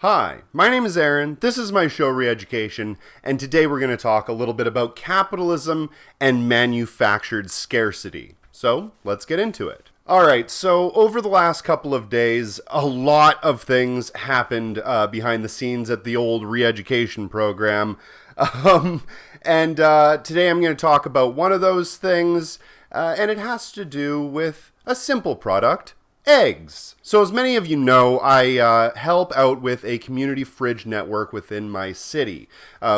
Hi, my name is Aaron, this is my show Reeducation, and today we're going to talk a little bit about capitalism and manufactured scarcity. So, let's get into it. Alright, so over the last couple of days, a lot of things happened behind the scenes at the old Reeducation program. And today I'm going to talk about one of those things, and it has to do with a simple product. Eggs. So as many of you know, I help out with a community fridge network within my city.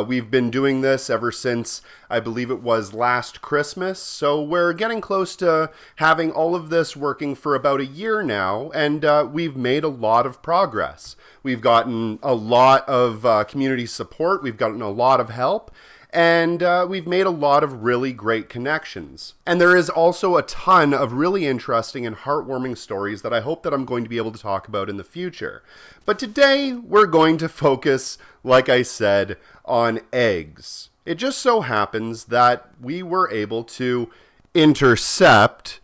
We've been doing this ever since, I believe it was last Christmas, so we're getting close to having all of this working for about a year now, and we've made a lot of progress. We've gotten a lot of community support, we've gotten a lot of help, and we've made a lot of really great connections. And there is also a ton of really interesting and heartwarming stories that I hope that I'm going to be able to talk about in the future. But today, we're going to focus, like I said, on eggs. It just so happens that we were able to intercept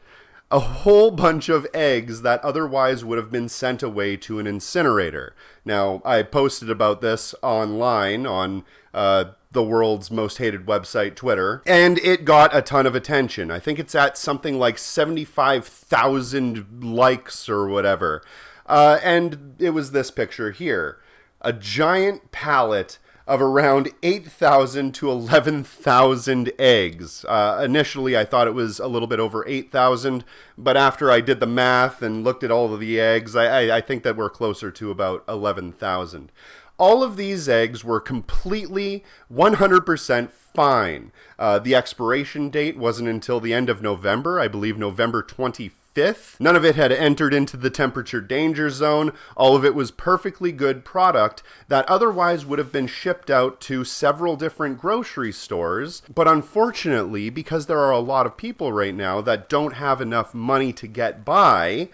a whole bunch of eggs that otherwise would have been sent away to an incinerator. Now, I posted about this online on the world's most hated website, Twitter, and it got a ton of attention. I think it's at something like 75,000 likes or whatever. And it was this picture here. A giant pallet of around 8,000 to 11,000 eggs. Initially, I thought it was a little bit over 8,000, but after I did the math and looked at all of the eggs, I think that we're closer to about 11,000. All of these eggs were completely 100% fine. The expiration date wasn't until the end of November, I believe November 25th. None of it had entered into the temperature danger zone. All of it was perfectly good product that otherwise would have been shipped out to several different grocery stores. But unfortunately, because there are a lot of people right now that don't have enough money to get by,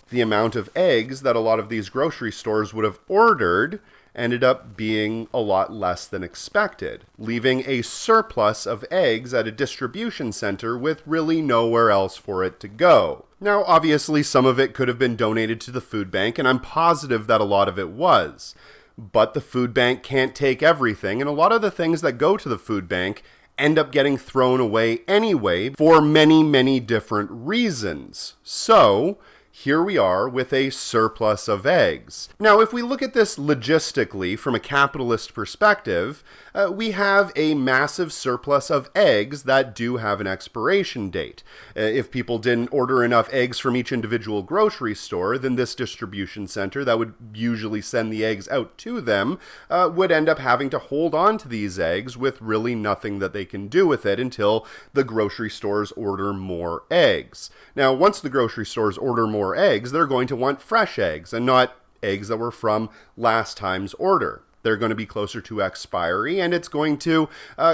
the amount of eggs that a lot of these grocery stores would have ordered ended up being a lot less than expected, leaving a surplus of eggs at a distribution center with really nowhere else for it to go. Now, obviously, some of it could have been donated to the food bank, and I'm positive that a lot of it was. But the food bank can't take everything, and a lot of the things that go to the food bank end up getting thrown away anyway for many, many different reasons. So here we are with a surplus of eggs. Now, if we look at this logistically from a capitalist perspective, we have a massive surplus of eggs that do have an expiration date. If people didn't order enough eggs from each individual grocery store, then this distribution center that would usually send the eggs out to them would end up having to hold on to these eggs with really nothing that they can do with it until the grocery stores order more eggs. Now, once the grocery stores order more eggs, they're going to want fresh eggs and not eggs that were from last time's order. They're going to be closer to expiry, and it's going to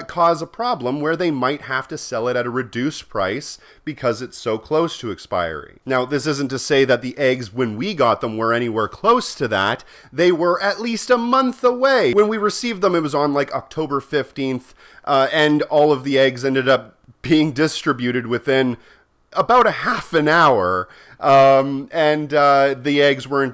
cause a problem where they might have to sell it at a reduced price because it's so close to expiry. Now, this isn't to say that the eggs, when we got them, were anywhere close to that. They were at least a month away. When we received them, it was on like October 15th, and all of the eggs ended up being distributed within about a half an hour, and the eggs weren't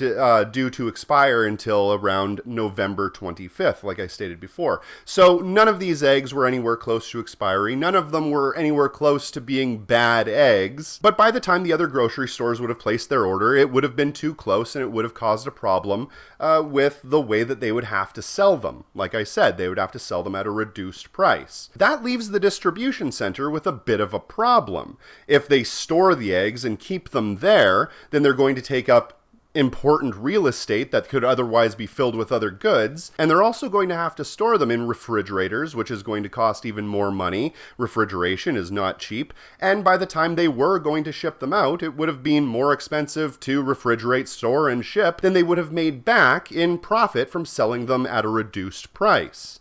due to expire until around November 25th, like I stated before. So none of these eggs were anywhere close to expiry. None of them were anywhere close to being bad eggs. But by the time the other grocery stores would have placed their order, it would have been too close, and it would have caused a problem with the way that they would have to sell them. Like I said, they would have to sell them at a reduced price. That leaves the distribution center with a bit of a problem. If they store the eggs and keep them there, then they're going to take up important real estate that could otherwise be filled with other goods, and they're also going to have to store them in refrigerators, which is going to cost even more money. Refrigeration is not cheap, and by the time they were going to ship them out, it would have been more expensive to refrigerate, store, and ship than they would have made back in profit from selling them at a reduced price.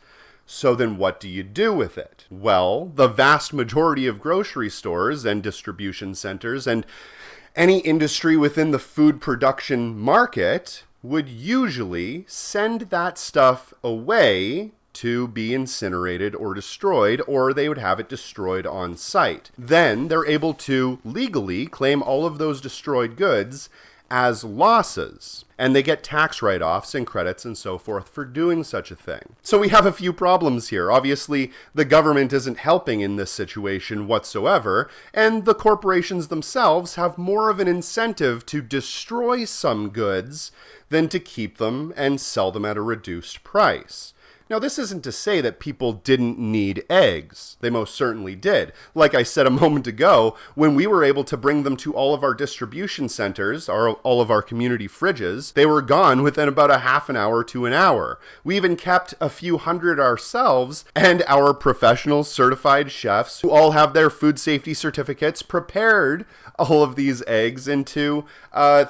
So then what do you do with it? Well, the vast majority of grocery stores and distribution centers and any industry within the food production market would usually send that stuff away to be incinerated or destroyed, or they would have it destroyed on site. Then they're able to legally claim all of those destroyed goods as losses. And they get tax write-offs and credits and so forth for doing such a thing. So we have a few problems here. Obviously, the government isn't helping in this situation whatsoever, and the corporations themselves have more of an incentive to destroy some goods than to keep them and sell them at a reduced price. Now, this isn't to say that people didn't need eggs. They most certainly did. Like I said a moment ago, when we were able to bring them to all of our distribution centers, all of our community fridges, they were gone within about a half an hour to an hour. We even kept a few hundred ourselves, and our professional certified chefs, who all have their food safety certificates, prepared all of these eggs into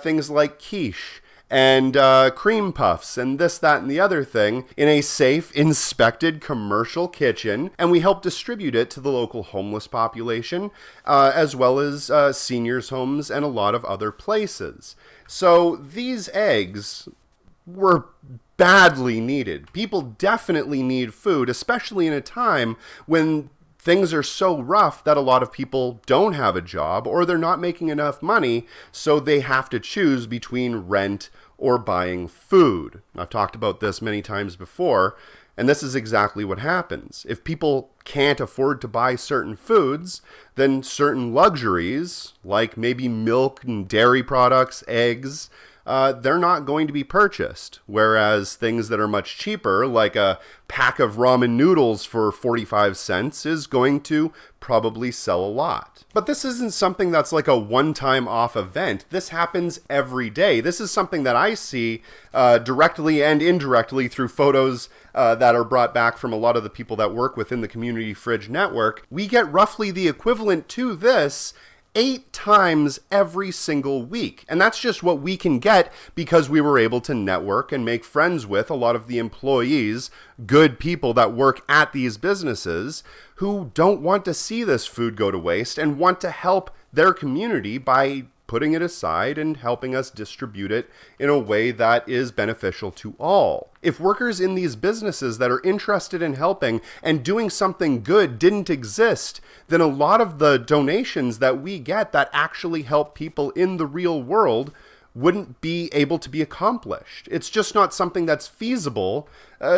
things like quiche and cream puffs and this, that, and the other thing in a safe, inspected commercial kitchen, and we help distribute it to the local homeless population, as well as seniors' homes and a lot of other places. So these eggs were badly needed. People definitely need food, especially in a time when things are so rough that a lot of people don't have a job or they're not making enough money, so they have to choose between rent or buying food. I've talked about this many times before, and this is exactly what happens. If people can't afford to buy certain foods, then certain luxuries, like maybe milk and dairy products, eggs, they're not going to be purchased. Whereas things that are much cheaper, like a pack of ramen noodles for 45 cents, is going to probably sell a lot. But this isn't something that's like a one-time off event. This happens every day. This is something that I see directly and indirectly through photos that are brought back from a lot of the people that work within the Community Fridge Network. We get roughly the equivalent to this 8 times every single week. And that's just what we can get because we were able to network and make friends with a lot of the employees, good people that work at these businesses who don't want to see this food go to waste and want to help their community by putting it aside and helping us distribute it in a way that is beneficial to all. If workers in these businesses that are interested in helping and doing something good didn't exist, then a lot of the donations that we get that actually help people in the real world wouldn't be able to be accomplished. It's just not something that's feasible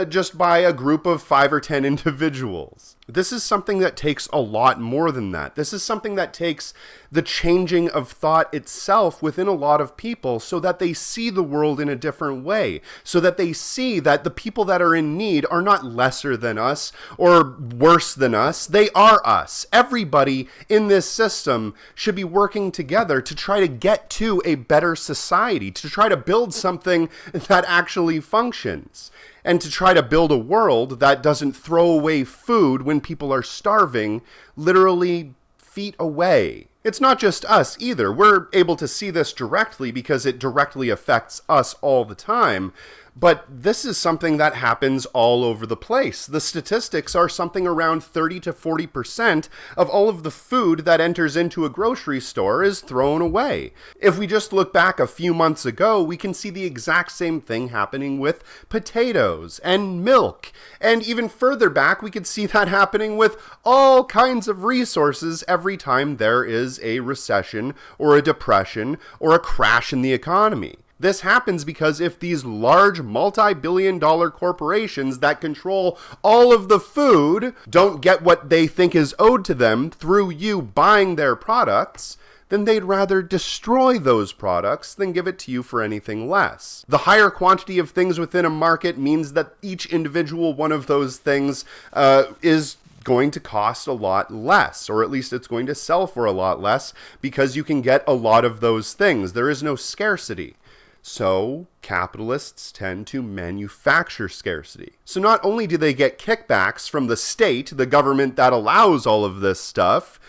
just by a group of 5 or 10 individuals. This is something that takes a lot more than that. This is something that takes the changing of thought itself within a lot of people so that they see the world in a different way, so that they see that the people that are in need are not lesser than us or worse than us. They are us. Everybody in this system should be working together to try to get to a better society, to try to build something that actually functions, and to try to build a world that doesn't throw away food when people are starving literally feet away. It's not just us either. We're able to see this directly because it directly affects us all the time. But this is something that happens all over the place. The statistics are something around 30 to 40% of all of the food that enters into a grocery store is thrown away. If we just look back a few months ago, we can see the exact same thing happening with potatoes and milk. And even further back, we could see that happening with all kinds of resources every time there is a recession or a depression or a crash in the economy. This happens because if these large multi-billion-dollar corporations that control all of the food don't get what they think is owed to them through you buying their products, then they'd rather destroy those products than give it to you for anything less. The higher quantity of things within a market means that each individual one of those things is going to cost a lot less, or at least it's going to sell for a lot less because you can get a lot of those things. There is no scarcity. So capitalists tend to manufacture scarcity. So not only do they get kickbacks from the state, the government that allows all of this stuff,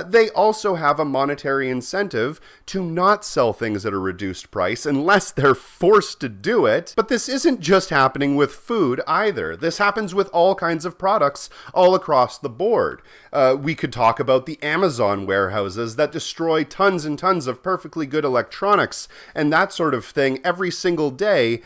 they also have a monetary incentive to not sell things at a reduced price unless they're forced to do it. But this isn't just happening with food either. This happens with all kinds of products all across the board. We could talk about the Amazon warehouses that destroy tons and tons of perfectly good electronics and that sort of thing every single day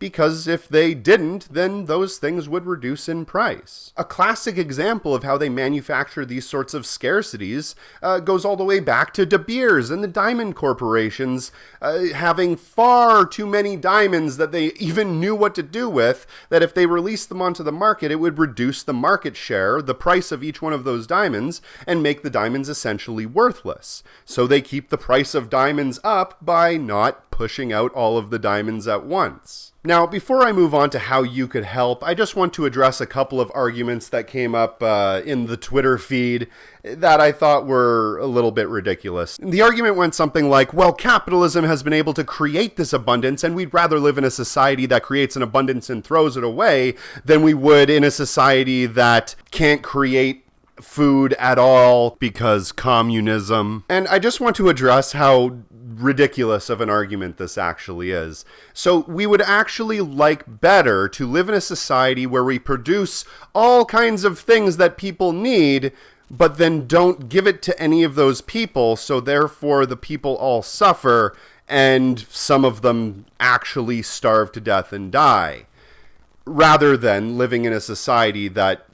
because if they didn't, then those things would reduce in price. A classic example of how they manufacture these sorts of scarcities goes all the way back to De Beers and the diamond corporations having far too many diamonds that they even knew what to do with, that if they released them onto the market, it would reduce the market share, the price of each one of those diamonds, and make the diamonds essentially worthless. So they keep the price of diamonds up by not pushing out all of the diamonds at once. Now, before I move on to how you could help, I just want to address a couple of arguments that came up in the Twitter feed that I thought were a little bit ridiculous. The argument went something like, well, capitalism has been able to create this abundance, and we'd rather live in a society that creates an abundance and throws it away than we would in a society that can't create food at all because communism. And I just want to address how ridiculous of an argument this actually is. So we would actually like better to live in a society where we produce all kinds of things that people need, but then don't give it to any of those people, so therefore the people all suffer and some of them actually starve to death and die, rather than living in a society that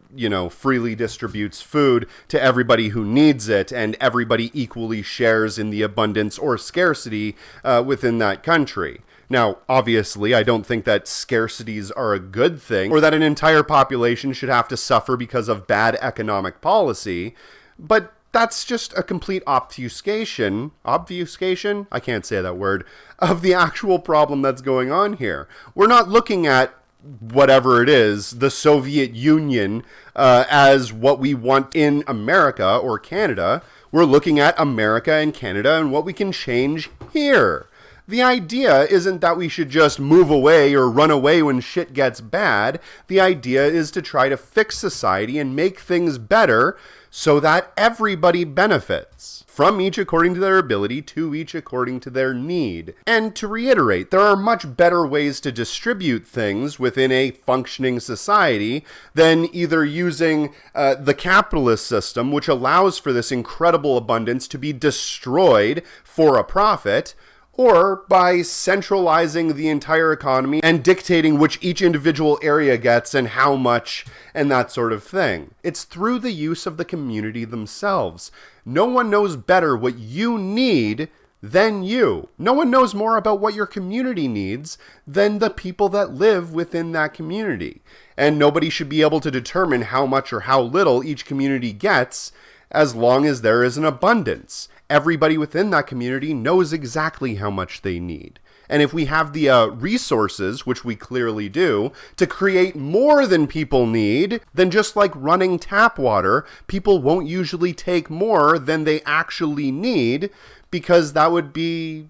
freely distributes food to everybody who needs it, and everybody equally shares in the abundance or scarcity within that country. Now, obviously, I don't think that scarcities are a good thing, or that an entire population should have to suffer because of bad economic policy, but that's just a complete obfuscation, I can't say that word, of the actual problem that's going on here. We're not looking at whatever it is, the Soviet Union, as what we want in America or Canada. We're looking at America and Canada and what we can change here. The idea isn't that we should just move away or run away when shit gets bad. The idea is to try to fix society and make things better so that everybody benefits. From each according to their ability, to each according to their need. And to reiterate, there are much better ways to distribute things within a functioning society than either using the capitalist system, which allows for this incredible abundance to be destroyed for a profit, or by centralizing the entire economy and dictating which each individual area gets and how much and that sort of thing. It's through the use of the community themselves. No one knows better what you need than you. No one knows more about what your community needs than the people that live within that community. And nobody should be able to determine how much or how little each community gets as long as there is an abundance. Everybody within that community knows exactly how much they need. And if we have the resources, which we clearly do, to create more than people need, then just like running tap water, people won't usually take more than they actually need, because that would be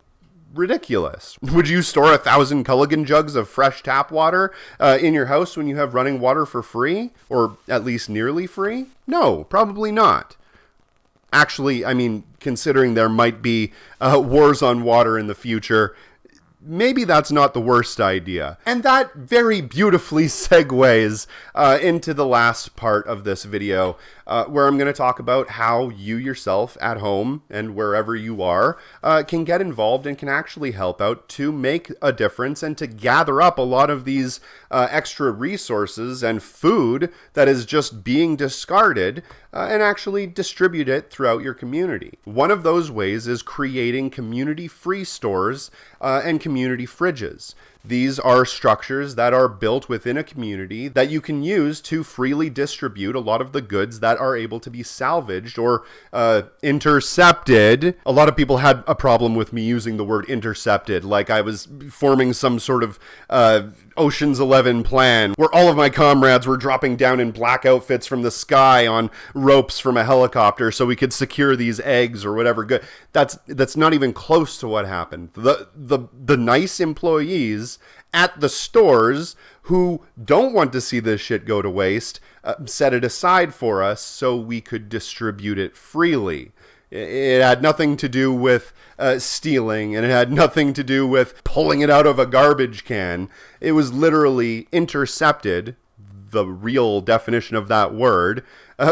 ridiculous. Would you store 1,000 Culligan jugs of fresh tap water in your house when you have running water for free? Or at least nearly free? No, probably not. Actually, I mean, considering there might be wars on water in the future, maybe that's not the worst idea. And that very beautifully segues into the last part of this video, where I'm going to talk about how you yourself at home and wherever you are can get involved and can actually help out to make a difference and to gather up a lot of these extra resources and food that is just being discarded and actually distribute it throughout your community. One of those ways is creating community-free stores and community fridges. These are structures that are built within a community that you can use to freely distribute a lot of the goods that are able to be salvaged or intercepted. A lot of people had a problem with me using the word intercepted, like I was forming some sort of Ocean's 11 plan where all of my comrades were dropping down in black outfits from the sky on ropes from a helicopter so we could secure these eggs or whatever good. That's not even close to what happened. The nice employees at the stores who don't want to see this shit go to waste set it aside for us so we could distribute it freely. It had nothing to do with stealing, and it had nothing to do with pulling it out of a garbage can. It was literally intercepted. the real definition of that word,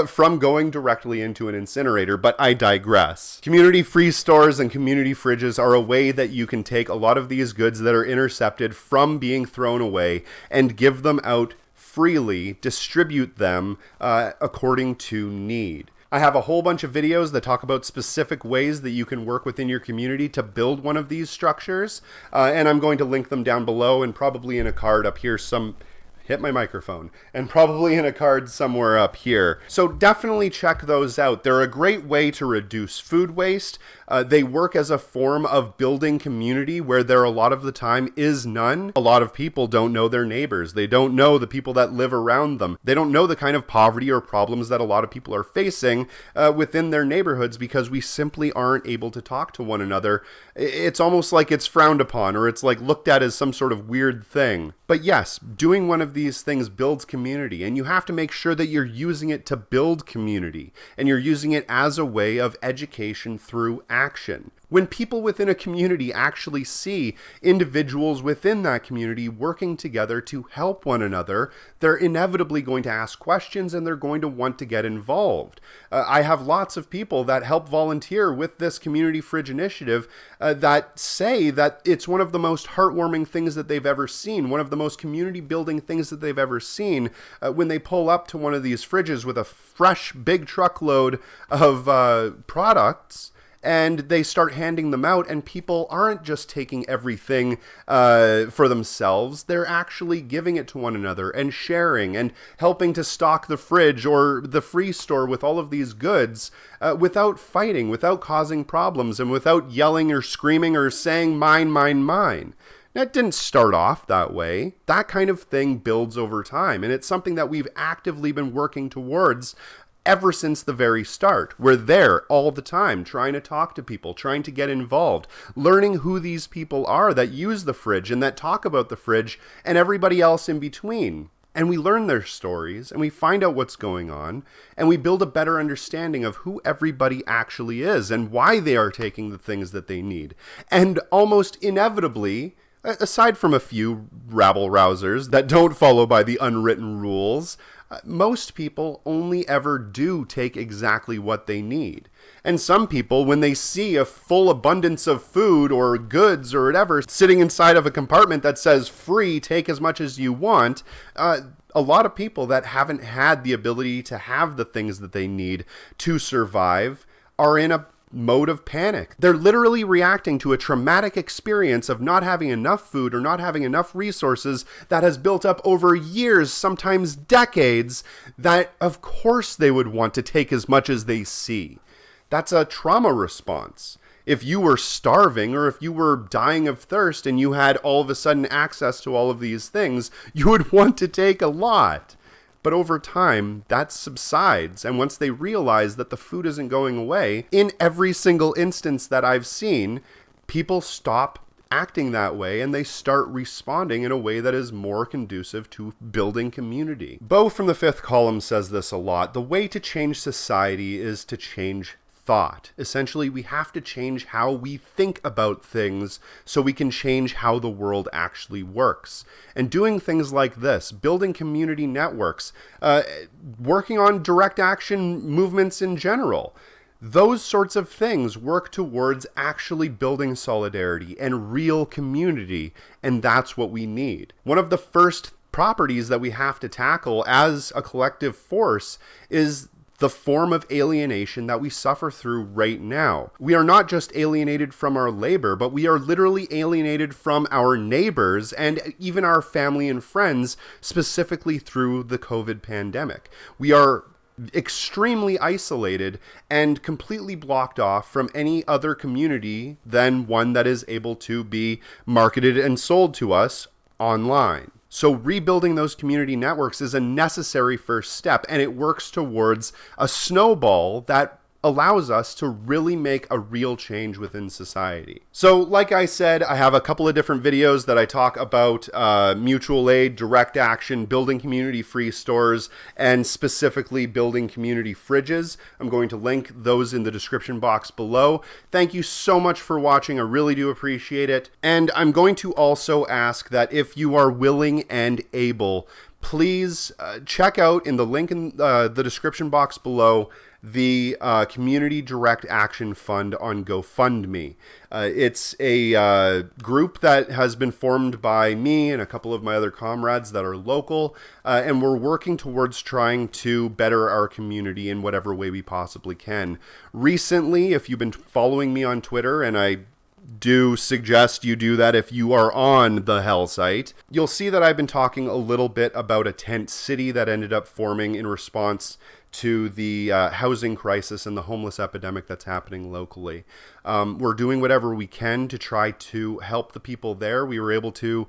from going directly into an incinerator, but I digress. Community free stores and community fridges are a way that you can take a lot of these goods that are intercepted from being thrown away and give them out freely, distribute them according to need. I have a whole bunch of videos that talk about specific ways that you can work within your community to build one of these structures, and I'm going to link them down below and probably in a card up here hit my microphone, and probably in a card somewhere up here. So definitely check those out. They're a great way to reduce food waste. They work as a form of building community where there a lot of the time is none. A lot of people don't know their neighbors. They don't know the people that live around them. They don't know the kind of poverty or problems that a lot of people are facing within their neighborhoods because we simply aren't able to talk to one another. It's almost like it's frowned upon, or it's like looked at as some sort of weird thing. But yes, doing one of these things builds community, and you have to make sure that you're using it to build community, and you're using it as a way of education through action. When people within a community actually see individuals within that community working together to help one another, they're inevitably going to ask questions and they're going to want to get involved. I have lots of people that help volunteer with this Community Fridge initiative that say that it's one of the most heartwarming things that they've ever seen, one of the most community building things that they've ever seen when they pull up to one of these fridges with a fresh big truckload of products. And they start handing them out, and people aren't just taking everything for themselves. They're actually giving it to one another and sharing and helping to stock the fridge or the free store with all of these goods without fighting, without causing problems, and without yelling or screaming or saying, mine, mine, mine. That didn't start off that way. That kind of thing builds over time, and it's something that we've actively been working towards ever since the very start. We're there all the time, trying to talk to people, trying to get involved, learning who these people are that use the fridge and that talk about the fridge and everybody else in between. And we learn their stories and we find out what's going on and we build a better understanding of who everybody actually is and why they are taking the things that they need. And almost inevitably, aside from a few rabble-rousers that don't follow by the unwritten rules, most people only ever do take exactly what they need. And some people, when they see a full abundance of food or goods or whatever sitting inside of a compartment that says free, take as much as you want, a lot of people that haven't had the ability to have the things that they need to survive are in a mode of panic. They're literally reacting to a traumatic experience of not having enough food or not having enough resources that has built up over years, sometimes decades, that of course they would want to take as much as they see. That's a trauma response. If you were starving or if you were dying of thirst and you had all of a sudden access to all of these things, you would want to take a lot. But over time, that subsides, and once they realize that the food isn't going away, in every single instance that I've seen, people stop acting that way and they start responding in a way that is more conducive to building community. Bo from the fifth column says this a lot. The way to change society is to change thought. Essentially, we have to change how we think about things so we can change how the world actually works. And doing things like this, building community networks, working on direct action movements in general, those sorts of things work towards actually building solidarity and real community, and that's what we need. One of the first properties that we have to tackle as a collective force is the form of alienation that we suffer through right now. We are not just alienated from our labor, but we are literally alienated from our neighbors and even our family and friends, specifically through the COVID pandemic. We are extremely isolated and completely blocked off from any other community than one that is able to be marketed and sold to us online. So rebuilding those community networks is a necessary first step, and it works towards a snowball that allows us to really make a real change within society. So like I said, I have a couple of different videos that I talk about mutual aid, direct action, building community-free stores, and specifically building community fridges. I'm going to link those in the description box below. Thank you so much for watching. I really do appreciate it. And I'm going to also ask that if you are willing and able, please check out in the link in the description box below the Community Direct Action Fund on GoFundMe. It's a group that has been formed by me and a couple of my other comrades that are local, and we're working towards trying to better our community in whatever way we possibly can. Recently, if you've been following me on Twitter, and I do suggest you do that if you are on the Hell site, you'll see that I've been talking a little bit about a tent city that ended up forming in response to the housing crisis and the homeless epidemic that's happening locally. We're doing whatever we can to try to help the people there. We were able to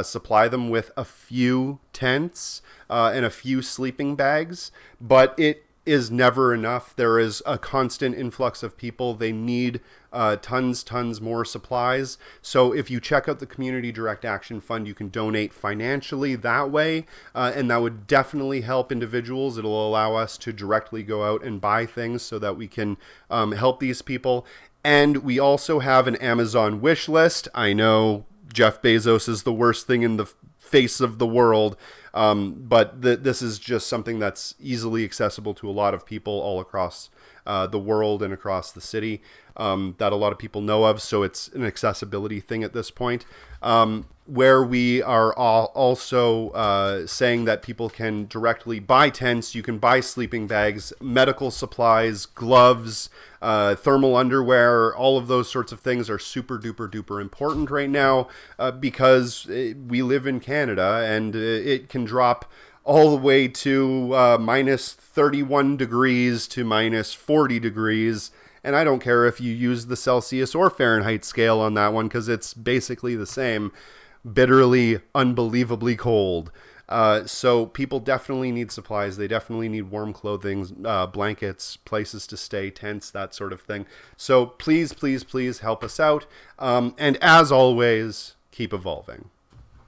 supply them with a few tents and a few sleeping bags, but it is never enough. There is a constant influx of people. They need tons more supplies. So if you check out the Community Direct Action Fund, you can donate financially that way, and that would definitely help individuals. It'll allow us to directly go out and buy things so that we can help these people. And we also have an Amazon wish list. I know Jeff Bezos is the worst thing in the face of the world, but this is just something that's easily accessible to a lot of people all across the world and across the city, that a lot of people know of. So it's an accessibility thing at this point, where we are also saying that people can directly buy tents. You can buy sleeping bags, medical supplies, gloves, thermal underwear. All of those sorts of things are super duper important right now, because we live in Canada, and it can drop all the way to minus 31 degrees to minus 40 degrees. And I don't care if you use the Celsius or Fahrenheit scale on that one, because it's basically the same. Bitterly, unbelievably cold. So people definitely need supplies. They definitely need warm clothing, blankets, places to stay, tents, that sort of thing. So please help us out. And as always, keep evolving.